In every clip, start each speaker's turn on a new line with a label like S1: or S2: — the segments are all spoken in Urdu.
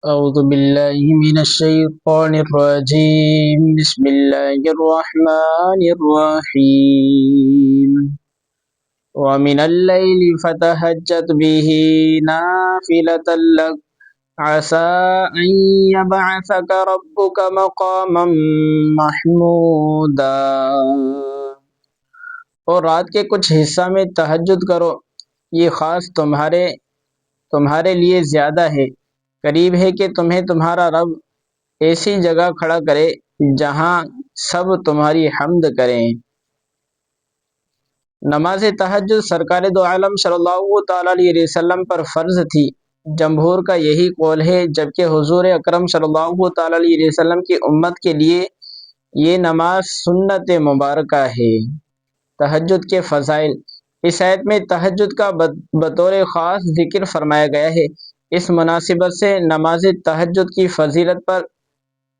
S1: أعوذ بالله من الشيطان الرجيم بسم الله الرحمن الرحيم ومن الليل فتهجد به نافلة لك عسى أن يبعثك ربك مقاما محمودا۔ اور رات کے کچھ حصہ میں تہجد کرو، یہ خاص تمہارے لیے زیادہ ہے، قریب ہے کہ تمہیں تمہارا رب ایسی جگہ کھڑا کرے جہاں سب تمہاری حمد کریں۔ نماز تہجد سرکار دو عالم صلی اللہ تعالی علیہ وسلم پر فرض تھی، جمہور کا یہی قول ہے، جبکہ حضور اکرم صلی اللہ تعالی علیہ وسلم کی امت کے لیے یہ نماز سنت مبارکہ ہے۔ تہجد کے فضائل۔ اس آیت میں تہجد کا بطور خاص ذکر فرمایا گیا ہے۔ اس مناسبت سے نماز تہجد کی فضیلت پر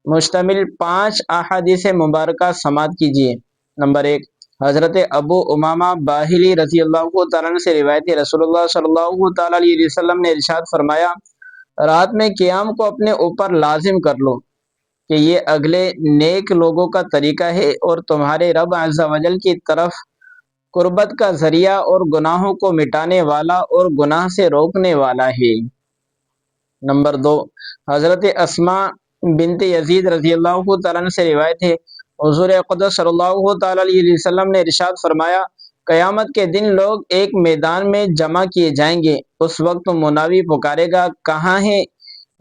S1: مشتمل 5 احادیث مبارکہ سماعت کیجیے۔ نمبر 1، حضرت ابو امامہ باہلی رضی اللہ تعالیٰ عنہ سے روایت ہے، رسول اللہ صلی اللہ تعالیٰ علیہ وسلم نے ارشاد فرمایا، رات میں قیام کو اپنے اوپر لازم کر لو کہ یہ اگلے نیک لوگوں کا طریقہ ہے اور تمہارے رب عز و جل کی طرف قربت کا ذریعہ اور گناہوں کو مٹانے والا اور گناہ سے روکنے والا ہے۔ نمبر 2، حضرت اسماء بنت یزید رضی اللہ تعالیٰ عنہ سے روایت ہے، حضور اقدس صلی اللہ تعالیٰ علیہ وسلم نے ارشاد فرمایا، قیامت کے دن لوگ ایک میدان میں جمع کیے جائیں گے، اس وقت منادی پکارے گا، کہاں ہیں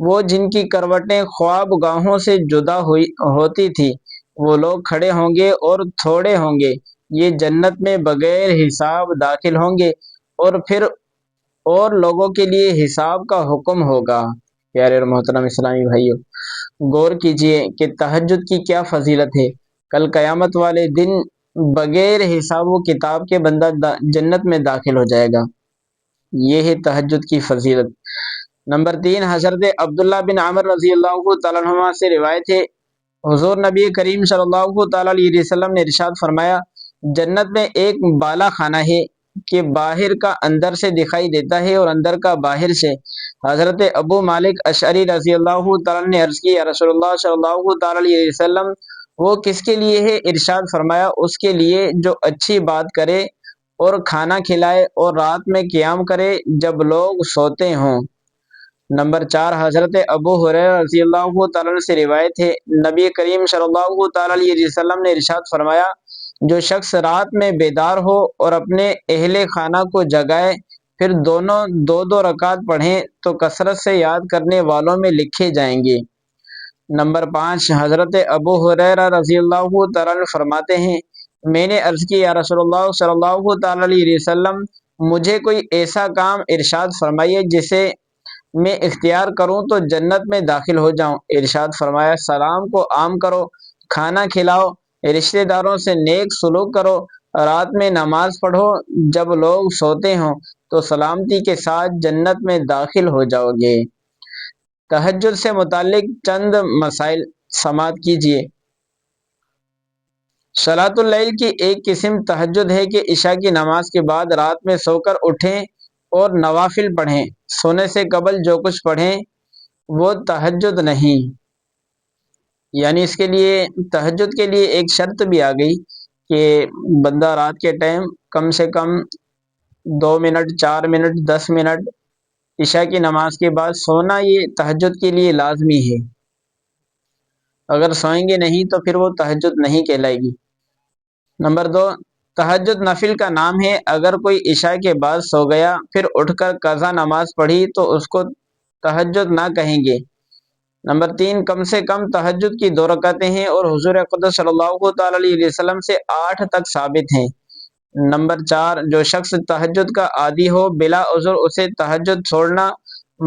S1: وہ جن کی کروٹیں خواب گاہوں سے جدا ہوتی تھی؟ وہ لوگ کھڑے ہوں گے اور تھوڑے ہوں گے، یہ جنت میں بغیر حساب داخل ہوں گے، اور پھر اور لوگوں کے لیے حساب کا حکم ہوگا۔ پیارے اور محترم اسلامی بھائیو، غور کیجئے کہ تہجد کی کیا فضیلت ہے۔ کل قیامت والے دن بغیر حساب و کتاب کے بندہ جنت میں داخل ہو جائے گا، یہ ہے تہجد کی فضیلت۔ نمبر 3، حضرت عبداللہ بن عمر رضی اللہ تعالیٰ عنہ سے روایت ہے، حضور نبی کریم صلی اللہ تعالیٰ علیہ وسلم نے ارشاد فرمایا، جنت میں ایک بالا خانہ ہے کہ باہر کا اندر سے دکھائی دیتا ہے اور اندر کا باہر سے۔ حضرت ابو مالک اشعری رضی اللہ تعالیٰ نے عرض کی، یا رسول اللہ صلی اللہ تعالیٰ علیہ وسلم، وہ کس کے لیے ہے؟ ارشاد فرمایا، اس کے لیے جو اچھی بات کرے اور کھانا کھلائے اور رات میں قیام کرے جب لوگ سوتے ہوں۔ نمبر 4، حضرت ابو ہریرہ رضی اللہ تعالیٰ عنہ سے روایت ہے، نبی کریم صلی اللہ تعالیٰ علیہ وسلم نے ارشاد فرمایا، جو شخص رات میں بیدار ہو اور اپنے اہل خانہ کو جگائے، پھر دونوں 2 رکعت پڑھیں تو کثرت سے یاد کرنے والوں میں لکھے جائیں گے۔ نمبر 5، حضرت ابو ہریرہ رضی اللہ تعالیٰ عنہ فرماتے ہیں، میں نے عرض کی، یا رسول اللہ صلی اللہ تعالیٰ علیہ وسلم، مجھے کوئی ایسا کام ارشاد فرمائیے جسے میں اختیار کروں تو جنت میں داخل ہو جاؤں۔ ارشاد فرمایا، سلام کو عام کرو، کھانا کھلاؤ، رشتہ داروں سے نیک سلوک کرو، رات میں نماز پڑھو، جب لوگ سوتے ہوں تو سلامتی کے ساتھ جنت میں داخل ہو جاؤ گے۔ تہجد سے متعلق چند مسائل سماعت کیجیے۔ صلاۃ اللیل کی ایک قسم تہجد ہے کہ عشاء کی نماز کے بعد رات میں سو کر اٹھیں اور نوافل پڑھیں، سونے سے قبل جو کچھ پڑھیں وہ تہجد نہیں۔ یعنی اس کے لیے تہجد کے لیے ایک شرط بھی آ گئی کہ بندہ رات کے ٹائم کم سے کم 2 منٹ، 4 منٹ، 10 منٹ عشاء کی نماز کے بعد سونا، یہ تہجد کے لیے لازمی ہے۔ اگر سوئیں گے نہیں تو پھر وہ تہجد نہیں کہلائے گی۔ نمبر 2، تہجد نفل کا نام ہے، اگر کوئی عشاء کے بعد سو گیا پھر اٹھ کر قضا نماز پڑھی تو اس کو تہجد نہ کہیں گے۔ نمبر 3، کم سے کم تہجد کی 2 رکعتیں ہیں اور حضور اقدس صلی اللہ تعالیٰ علیہ وسلم سے 8 تک ثابت ہیں۔ نمبر 4، جو شخص تہجد کا عادی ہو بلا عذر اسے تہجد چھوڑنا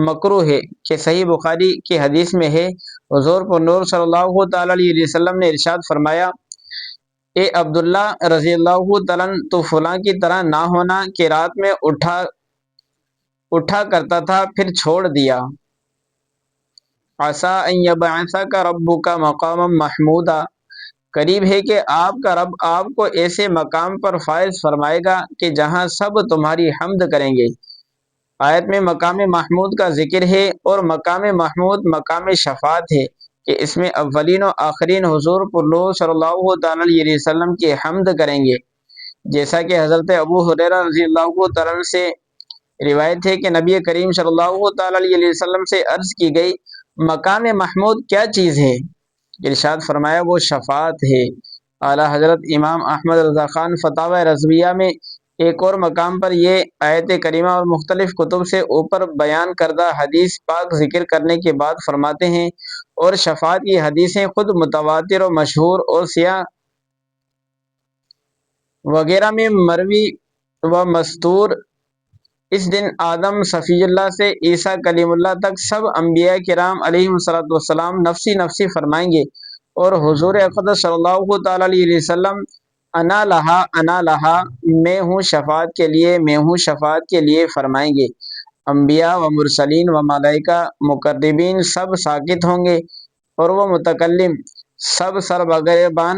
S1: مکروہ ہے، کہ صحیح بخاری کی حدیث میں ہے، حضور پر نور صلی اللہ تعالیٰ علیہ وسلم نے ارشاد فرمایا، اے عبداللہ رضی اللہ تعالیٰ عنہ، تو فلاں کی طرح نہ ہونا کہ رات میں اٹھا کرتا تھا پھر چھوڑ دیا۔ عسیٰ ان یبعثک ربک مقاما محمودا، قریب ہے کہ آپ کا رب آپ کو ایسے مقام پر فائز فرمائے گا کہ جہاں سب تمہاری حمد کریں گے۔ آیت میں مقام محمود کا ذکر ہے، اور مقام محمود مقام شفاعت ہے کہ اس میں اولین و آخرین حضور پر صلی اللہ تعالیٰ علیہ وسلم کی حمد کریں گے، جیسا کہ حضرت ابو ہریرہ رضی اللہ تعالیٰ عنہ سے روایت ہے کہ نبی کریم صلی اللہ تعالیٰ علیہ وسلم سے عرض کی گئی، مقام محمود کیا چیز ہے؟ ارشاد فرمایا وہ شفاعت ہے۔ اعلیٰ حضرت امام احمد رضا خان فتاوی رضویہ میں ایک اور مقام پر یہ آیت کریمہ اور مختلف کتب سے اوپر بیان کردہ حدیث پاک ذکر کرنے کے بعد فرماتے ہیں، اور شفاعت کی حدیثیں خود متواتر و مشہور اور سیاح وغیرہ میں مروی و مستور، اس دن آدم صفی اللہ سے عیسیٰ کلیم اللہ تک سب انبیاء کرام علیہم السلام نفسی نفسی فرمائیں گے، اور حضور اقدس صلی اللہ تعالیٰ علیہ وسلم انا لہا میں ہوں شفاعت کے لیے، میں ہوں شفاعت کے لیے فرمائیں گے۔ انبیاء و مرسلین و ملائکہ مقربین سب ساکت ہوں گے، اور وہ متکلم سب سربگربان،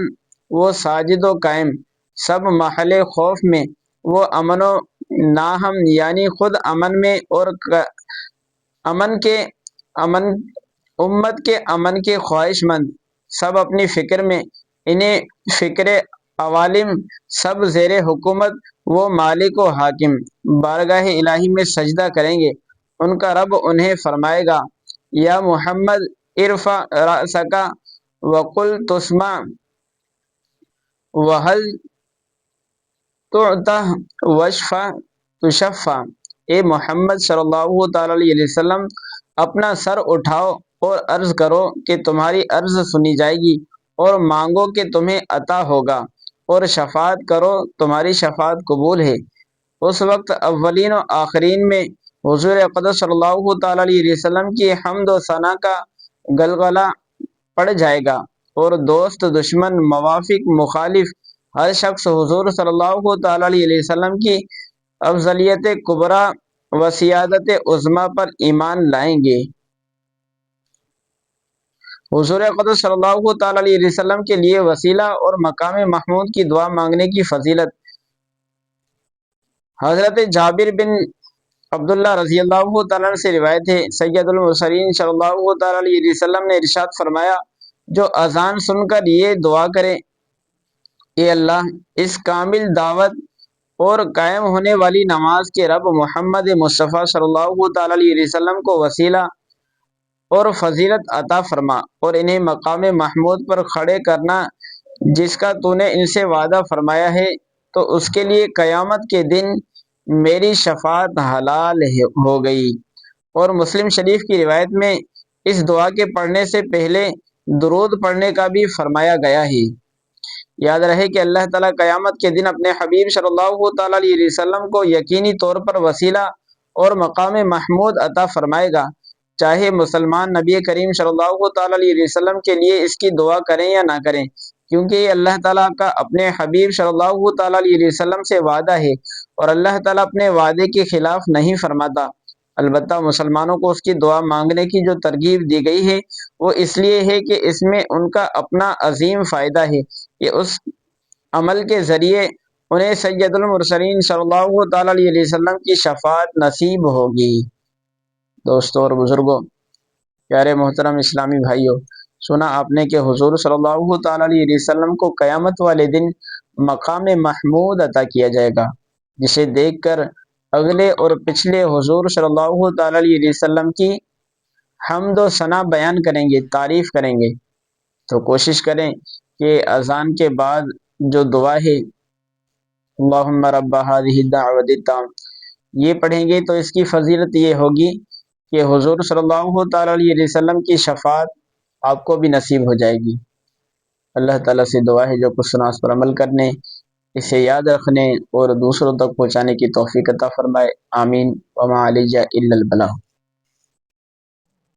S1: وہ ساجد و قائم سب محل خوف میں، وہ امن و ناہم یعنی خود امن میں، اور امت کے امن کے خواہش مند سب اپنی فکر میں، انہیں فکر عوالم سب زیر حکومت، وہ مالک و حاکم بارگاہ الہی میں سجدہ کریں گے۔ ان کا رب انہیں فرمائے گا، یا محمد ارفع رأسک وقل تسمع وحل تعطى واشفع تشفع، اے محمد صلی اللہ تعالیٰ علیہ وسلم اپنا سر اٹھاؤ اور عرض کرو کہ تمہاری عرض سنی جائے گی، اور مانگو کہ تمہیں عطا ہوگا، اور شفاعت کرو تمہاری شفاعت قبول ہے۔ اس وقت اولین و آخرین میں حضور اقدس صلی اللہ تعالیٰ علیہ وسلم کی حمد و ثنا کا گلگلہ پڑ جائے گا، اور دوست دشمن موافق مخالف ہر شخص حضور صلی اللہ تعالیٰ علیہ وسلم کی افضلیت کبریٰ و سیادت عظمیٰ پر ایمان لائیں گے۔ حضور اقدس صلی اللہ تعالیٰ علیہ وسلم کے لیے وسیلہ اور مقام محمود کی دعا مانگنے کی فضیلت۔ حضرت جابر بن عبداللہ رضی اللہ تعالیٰ عنہ سے روایت ہے، سید المرسلین صلی اللہ تعالیٰ علیہ وسلم نے ارشاد فرمایا، جو اذان سن کر یہ دعا کرے، اے اللہ اس کامل دعوت اور قائم ہونے والی نماز کے رب محمد مصطفیٰ صلی اللہ تعالیٰ علیہ وسلم کو وسیلہ اور فضیلت عطا فرما، اور انہیں مقام محمود پر کھڑے کرنا جس کا تو نے ان سے وعدہ فرمایا ہے، تو اس کے لیے قیامت کے دن میری شفاعت حلال ہو گئی۔ اور مسلم شریف کی روایت میں اس دعا کے پڑھنے سے پہلے درود پڑھنے کا بھی فرمایا گیا ہے۔ یاد رہے کہ اللہ تعالیٰ قیامت کے دن اپنے حبیب صلی اللہ تعالیٰ علیہ وسلم کو یقینی طور پر وسیلہ اور مقام محمود عطا فرمائے گا، چاہے مسلمان نبی کریم صلی اللہ تعالیٰ علیہ وسلم کے لیے اس کی دعا کریں یا نہ کریں، کیونکہ یہ اللہ تعالیٰ کا اپنے حبیب صلی اللہ تعالیٰ علیہ وسلم سے وعدہ ہے، اور اللہ تعالیٰ اپنے وعدے کے خلاف نہیں فرماتا۔ البتہ مسلمانوں کو اس کی دعا مانگنے کی جو ترغیب دی گئی ہے وہ اس لیے ہے کہ اس میں ان کا اپنا عظیم فائدہ ہے کہ اس عمل کے ذریعے انہیں سید المرسلین صلی اللہ تعالیٰ علیہ وسلم کی شفاعت نصیب ہوگی۔ دوستوں اور بزرگوں، پیارے محترم اسلامی بھائیوں، سنا آپ نے کہ حضور صلی اللہ تعالیٰ علیہ وسلم کو قیامت والے دن مقام محمود عطا کیا جائے گا، جسے دیکھ کر اگلے اور پچھلے حضور صلی اللہ تعالیٰ علیہ وسلم کی حمد و ثنا بیان کریں گے، تعریف کریں گے۔ تو کوشش کریں کہ اذان کے بعد جو دعا ہے اللہم رب هذه الدعوۃ التامہ یہ پڑھیں گے تو اس کی فضیلت یہ ہوگی کہ حضور صلی اللہ تعالیٰ علیہ وسلم کی شفاعت آپ کو بھی نصیب ہو جائے گی۔ اللہ تعالیٰ سے دعا ہے جو کچھ سنا اس پر عمل کرنے، اسے یاد رکھنے اور دوسروں تک پہنچانے کی توفیق عطا فرمائے۔ آمین۔ وما علیہ الا البلاغ۔